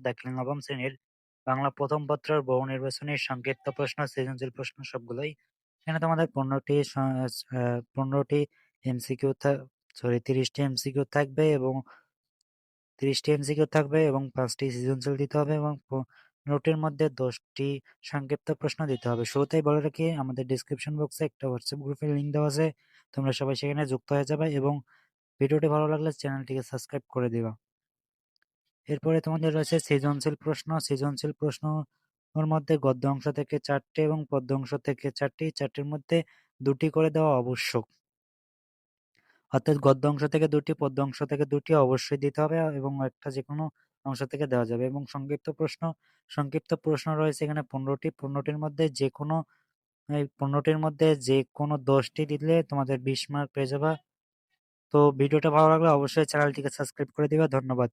দাখিল নবম শ্রেণীর বাংলা প্রথম পত্রের বহু নির্বাচনী সংক্ষিপ্ত প্রশ্ন, সৃজনশীল প্রশ্ন সবগুলোই। এখানে তোমাদের 15টি এমসিকিউ 30টি এমসিকিউ থাকবে এবং 30টি এমসিকিউ থাকবে এবং 5টি সৃজনশীল দিতে হবে এবং 15টির মধ্যে 10টি সংক্ষিপ্ত প্রশ্ন দিতে হবে। শুরুতেই বলে রাখি, আমাদের ডেসক্রিপশন বক্সে একটা হোয়াটসঅ্যাপ গ্রুপের লিঙ্ক দেওয়া আছে। তোমরা সবাই সেখানে যুক্ত হয়ে যাবে এবং ভিডিওটি ভালো লাগলে চ্যানেলটিকে সাবস্ক্রাইব করে দিবা। এরপরে তোমাদের রয়েছে সৃজনশীল প্রশ্ন। সৃজনশীল প্রশ্নর মধ্যে গদ্য অংশ থেকে 4টি এবং পদ্য অংশ থেকে 4টি, 4টির মধ্যে 2টি করে দেওয়া আবশ্যক। অর্থাৎ গদ্য অংশ থেকে 2টি, পদ্য অংশ থেকে 2টি অবশ্যই দিতে হবে এবং একটা যেকোনো অংশ থেকে দেওয়া যাবে। এবং সংক্ষিপ্ত প্রশ্ন রয়েছে এখানে 15টি। 15টির মধ্যে যেকোনো 10টি দিলে তোমাদের 20 মার্ক পেয়ে যাবা। তো ভিডিওটা ভালো লাগলে অবশ্যই চ্যানেলটিকে সাবস্ক্রাইব করে দিবা। ধন্যবাদ।